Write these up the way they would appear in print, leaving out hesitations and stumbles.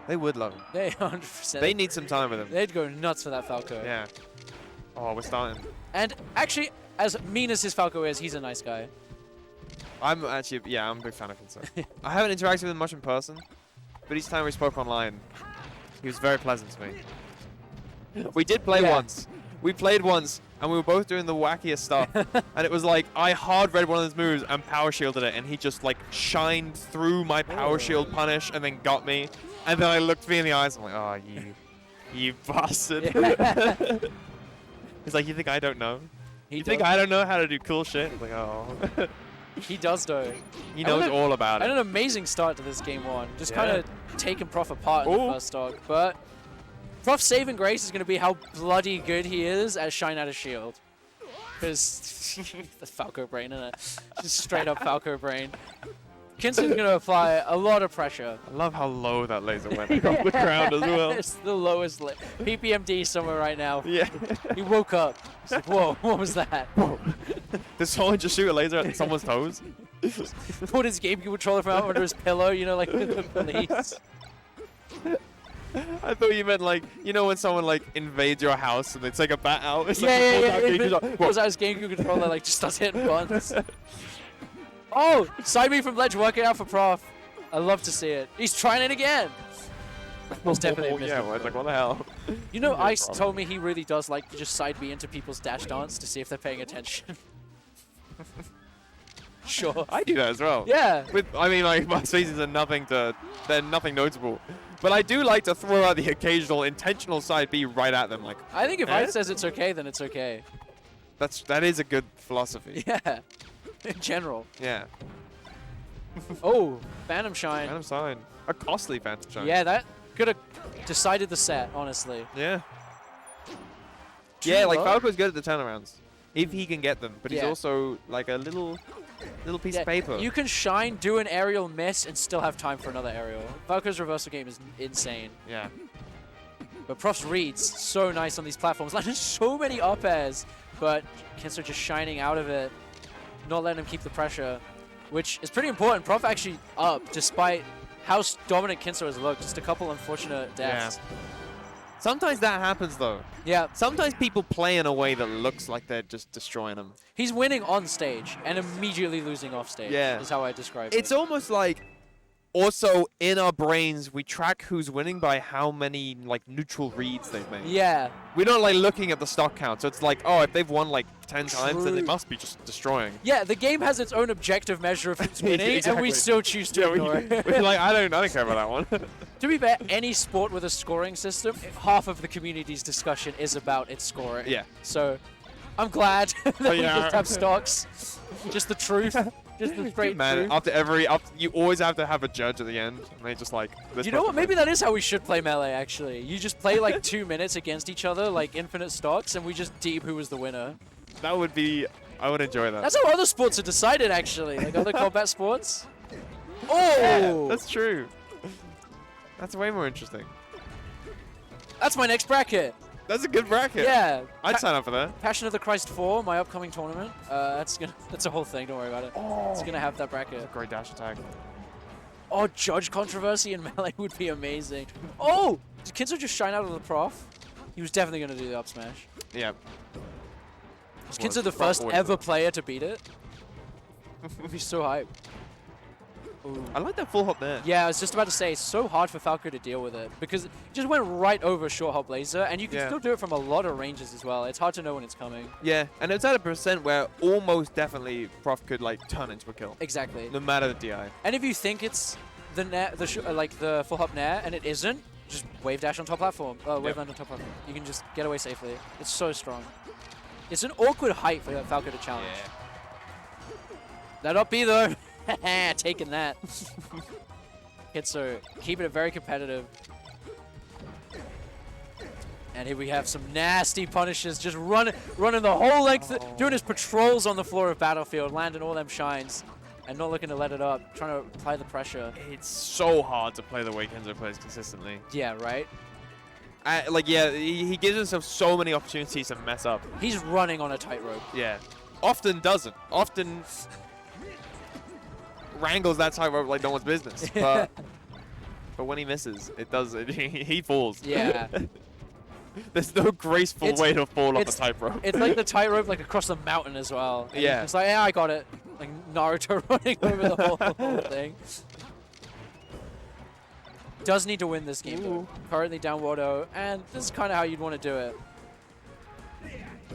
They would love him. They 100%. They need some time with him. They'd go nuts for that Falco. Yeah. Oh, we're starting. And actually, as mean as his Falco is, he's a nice guy. I'm actually, yeah, I'm a big fan of Kins0. I haven't interacted with him much in person, but each time we spoke online, he was very pleasant to me. We did play once. We played once, and we were both doing the wackiest stuff. And it was like, I hard read one of his moves and power shielded it, and he just like shined through my power shield punish and then got me. And then I looked me in the eyes, I'm like, oh, you bastard. Yeah. He's like, you think I don't know? He You think I don't know how to do cool shit? I'm like, oh. He does though. He knows all about And it. an amazing start to this game one. Just kind of taking Prof apart in the first stock. But Prof's saving grace is going to be how bloody good he is at Shine Out of Shield. Because the Falco brain, isn't it? Just straight up Falco brain. Kins0 is going to apply a lot of pressure. I love how low that laser went off the ground as well. It's the lowest PPMD somewhere right now. Yeah. He woke up. He's like, whoa, what was that? Did someone just shoot a laser at someone's toes? Pulled his GameCube controller from out under his pillow, you know, like the police. I thought you meant like, you know when someone like invades your house and they take a bat out? It's Yeah. Pulls out his GameCube controller, like just starts hitting buttons. Oh, side me from ledge, working out for Prof. I love to see it. He's trying it again. Most definitely. Yeah, well, it's like, what the hell? You know, Ice told me he really does like to just side B into people's dash dance to see if they're paying attention. Sure. I do that as well. Yeah. I mean, like, my spaces are they're nothing notable. But I do like to throw out the occasional intentional side B right at them. Like, I think if Ice says it's okay, then it's okay. that is a good philosophy. Yeah. In general. Yeah. Oh, Phantom Shine. Phantom Shine. A costly Phantom Shine. Yeah, that could have decided the set, honestly. Yeah. Yeah, like Falco's good at the turnarounds. If he can get them. But he's also like a little piece of paper. You can shine, do an aerial miss, and still have time for another aerial. Falco's reversal game is insane. Yeah. But Prof's reads so nice on these platforms. Like, there's so many up airs, but Kins0 just shining out of it, not letting him keep the pressure, which is pretty important. Prof actually up, despite how dominant Kins0 has looked. Just a couple unfortunate deaths. Yeah. Sometimes that happens, though. Yeah. Sometimes people play in a way that looks like they're just destroying them. He's winning on stage and immediately losing off stage. Yeah. Is how I describe it. It's almost like, also in our brains, we track who's winning by how many like neutral reads they've made. Yeah. We're not like looking at the stock count, so it's like, oh, if they've won like 10 times, then they must be just destroying. Yeah, the game has its own objective measure of who's winning, and we still choose to ignore it. We're like, I don't care about that one. To be fair, any sport with a scoring system, half of the community's discussion is about its scoring. Yeah. So, I'm glad that we just have stocks. Just the truth. Just the straight truth. After you always have to have a judge at the end, and they just like. You know what? Maybe that is how we should play Melee. Actually, you just play like 2 minutes against each other, like infinite stocks, and we just deep who was the winner. That would be. I would enjoy that. That's how other sports are decided, actually. Like other combat sports. Oh, yeah, that's true. That's way more interesting. That's my next bracket. That's a good bracket. Yeah. I'd sign up for that. Passion of the Christ 4, my upcoming tournament. That's a whole thing. Don't worry about it. Oh. It's gonna have that bracket. That's a great dash attack. Oh, judge controversy in Melee would be amazing. Oh, did Kins0 just shine out of the Prof? He was definitely gonna do the up smash. Yeah. Is Kins0 the first ever player to beat it? Would be so hype. Ooh. I like that full hop there. Yeah, I was just about to say, it's so hard for Falco to deal with it because it just went right over short hop laser, and you can still do it from a lot of ranges as well. It's hard to know when it's coming. Yeah, and it's at a percent where almost definitely Prof could like turn into a kill. Exactly. No matter the DI. And if you think it's the nair, like the full hop nair, and it isn't, just wave dash on top platform. Wave land on top platform. You can just get away safely. It's so strong. It's an awkward height for Falco to challenge. Yeah. That up B though. Taking that. Kins0 keeping it very competitive. And here we have some nasty punishes, just running the whole length, doing his patrols on the floor of Battlefield, landing all them shines, and not looking to let it up, trying to apply the pressure. It's so hard to play the way Kins0 plays consistently. Yeah, right? He gives himself so many opportunities to mess up. He's running on a tightrope. Yeah. Often doesn't. Often wrangles that tightrope like no one's business. But but when he misses, it does. He falls. Yeah. There's no graceful way to fall off a tightrope. It's like the tightrope like across the mountain as well. And Yeah. It's like, yeah, I got it. Like Naruto running over the whole thing. Does need to win this game though. Currently down 1-0, and this is kind of how you'd want to do it.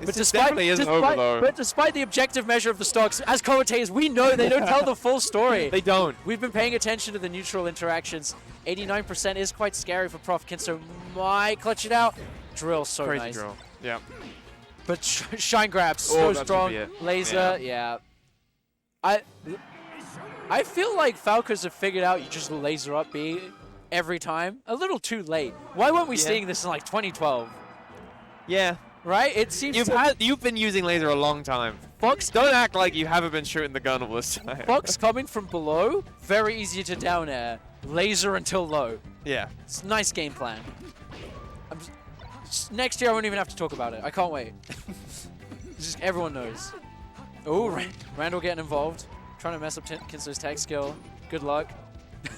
But definitely isn't over though. But despite the objective measure of the stocks, as commentators, we know they don't tell the full story. They don't. We've been paying attention to the neutral interactions. 89% is quite scary for Prof. Kins0 might clutch it out. Drill, so Crazy nice. drill. Yeah. But shine grab, so that should strong. be it. Laser, yeah. I feel like Falcons have figured out you just laser up B every time. A little too late. Why weren't we seeing this in like 2012? Yeah. Right? It seems you've been using laser a long time. Fox Don't act like you haven't been shooting the gun all this time. Fox coming from below, very easy to down air. Laser until low. Yeah. It's a nice game plan. Next year I won't even have to talk about it. I can't wait. Just everyone knows. Oh, Randall getting involved. Trying to mess up Kins0's tag skill. Good luck.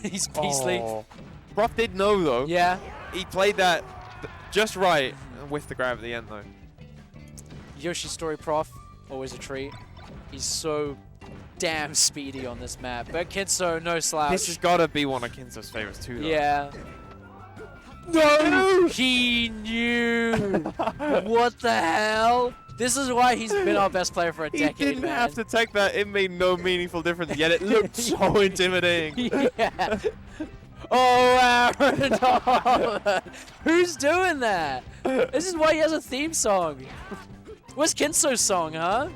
He's beastly. Oh. Prof did know though. Yeah. He played that just right with the grab at the end though. Yoshi's story Prof, always a treat. He's so damn speedy on this map. But Kins0, no slouch. This has got to be one of Kins0's favorites too though. Yeah. No! He knew! What the hell? This is why he's been our best player for a decade, He didn't man. have to take that. It made no meaningful difference, yet it looked so intimidating. Yeah. Oh, Aaron! Oh, who's doing that? This is why he has a theme song. Where's Kins0's song, huh?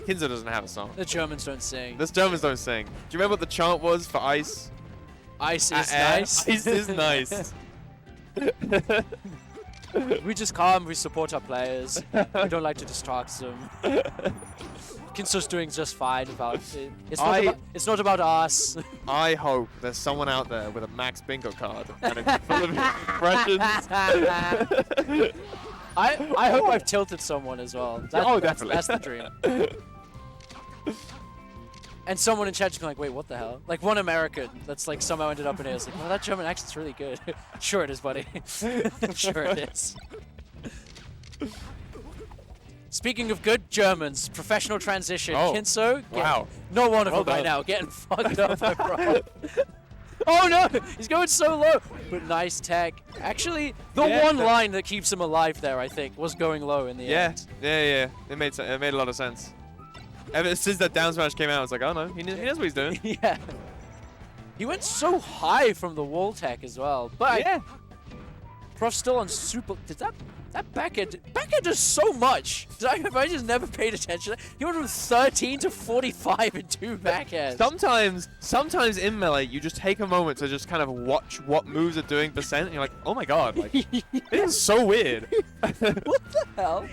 Kins0 doesn't have a song. The Germans don't sing. The Germans don't sing. Do you remember what the chant was for Ice? Ice is nice. Ice is nice. We just calm, we support our players. We don't like to distract them. Kins0's doing just fine about it. It's not about us. I hope there's someone out there with a max bingo card and it's full of expressions. I hope I've tilted someone as well. Definitely. That's the dream. And someone in chat just like, wait, what the hell? Like one American that's like somehow ended up in here. It's like, well, that German accent's really good. Sure it is, buddy. Sure it is. Speaking of good Germans, professional transition. Oh, Kins0, wow. not one of them right now. Getting fucked up by Bro. Oh no! He's going so low! But nice tech. Actually, the one line that keeps him alive there, I think, was going low in the end. Yeah. It made a lot of sense. Ever since that down smash came out, I was like, oh no, he knows what he's doing. Yeah. He went so high from the wall tech as well. But yeah. Prof's still on super. Did that back air does so much. Have I just never paid attention? He went from 13 to 45 in 2 back airs. Sometimes in Melee, you just take a moment to just kind of watch what moves are doing % and you're like, oh my god, like, it is so weird. What the hell?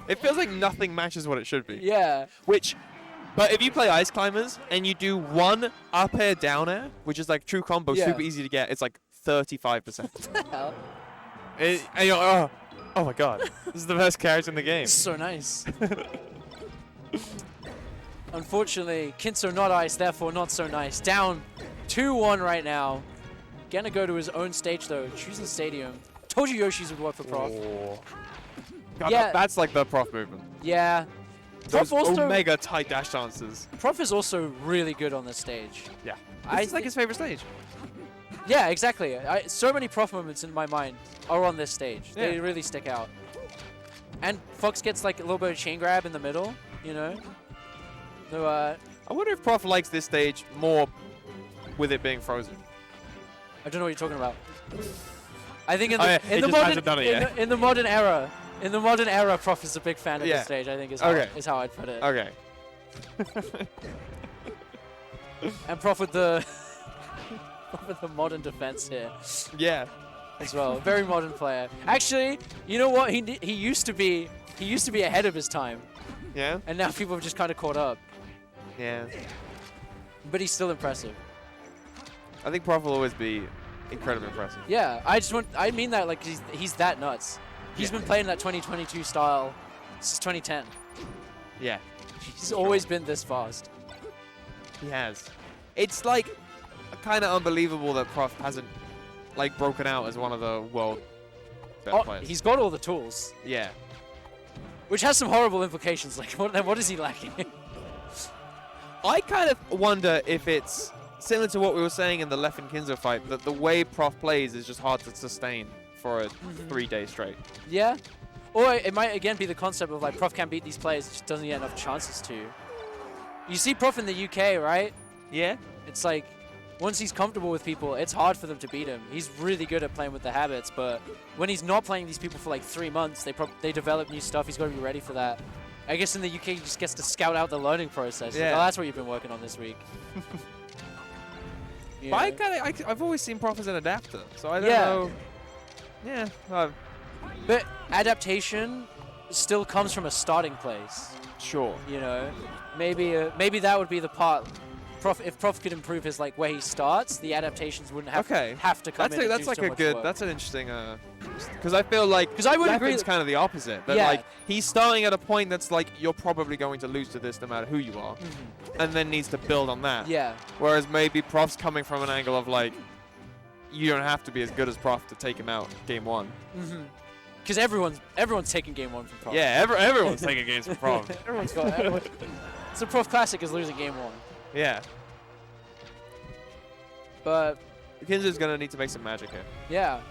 It feels like nothing matches what it should be. Yeah. But if you play Ice Climbers and you do one up air, down air, which is like true combo, super easy to get, it's like 35%. What the hell? And you're like, oh my god, this is the best character in the game. So nice. Unfortunately, Kins0 not ice, therefore not so nice. Down 2-1 right now. Gonna go to his own stage though, choosing Stadium. Told you Yoshi's would work for Prof. Oh. God, Yeah. that's like the Prof movement. Yeah. Those Prof also, Omega tight dash dances. Prof is also really good on this stage. Yeah. It's like his favorite stage. Yeah, exactly. So many Prof moments in my mind are on this stage. Yeah. They really stick out. And Fox gets like a little bit of chain grab in the middle, you know? So, I wonder if Prof likes this stage more with it being frozen. I don't know what you're talking about. I think in the modern era, Prof is a big fan of this stage. I think is how I'd put it. Okay. And Prof with the modern defense here. Yeah. As well, very modern player. Actually, you know what? He used to be ahead of his time. Yeah. And now people have just kind of caught up. Yeah. But he's still impressive. I think Prof will always be incredibly impressive. Yeah, I mean that like he's that nuts. He's been playing that 2022 style since 2010. Yeah. He's always been this fast. He has. It's like kind of unbelievable that Prof hasn't like broken out as one of the world best players. He's got all the tools. Yeah. Which has some horrible implications. Like, what is he lacking? I kind of wonder if it's similar to what we were saying in the Left and Kins0 fight, that the way Prof plays is just hard to sustain for a 3 day straight. Yeah. Or it might, again, be the concept of, like, Prof can't beat these players, just doesn't get enough chances to. You see Prof in the UK, right? Yeah. It's like, once he's comfortable with people, it's hard for them to beat him. He's really good at playing with the habits, but when he's not playing these people for like 3 months, they develop new stuff. He's got to be ready for that. I guess in the UK, he just gets to scout out the learning process. Yeah. Like, oh, that's what you've been working on this week. But I've always seen Prof as an adapter, so I don't know. Yeah. But adaptation still comes from a starting place. Sure. You know, maybe that would be the part. If Prof could improve his like where he starts, the adaptations wouldn't have to come in. That's like a good. That's an interesting. Because I feel like I would agree. It's kind of the opposite. That like he's starting at a point that's like you're probably going to lose to this no matter who you are, and then needs to build on that. Yeah. Whereas maybe Prof's coming from an angle of like you don't have to be as good as Prof to take him out game 1. Because everyone's taking game 1 from Prof. Yeah, everyone's taking games from Prof. It's a Prof classic is losing game 1. Yeah. But Kins0 is going to need to make some magic here. Yeah.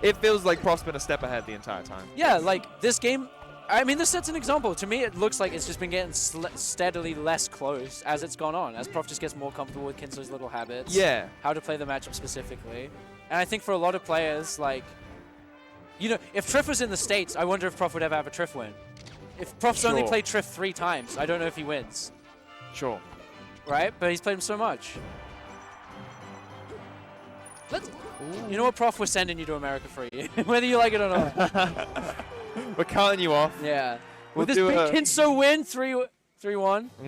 It feels like Prof's been a step ahead the entire time. Yeah, like this game, I mean, this set's an example. To me, it looks like it's just been getting steadily less close as it's gone on, as Prof just gets more comfortable with Kins0's little habits. Yeah. How to play the matchup specifically. And I think for a lot of players, like, you know, if Triff was in the States, I wonder if Prof would ever have a Triff win. If Prof's only played Triff 3 times, I don't know if he wins. Sure. Right? But he's played him so much. You know what, Prof? We're sending you to America for a year, whether you like it or not. We're cutting you off. Yeah. We'll With this big Kins0 win, 3-1.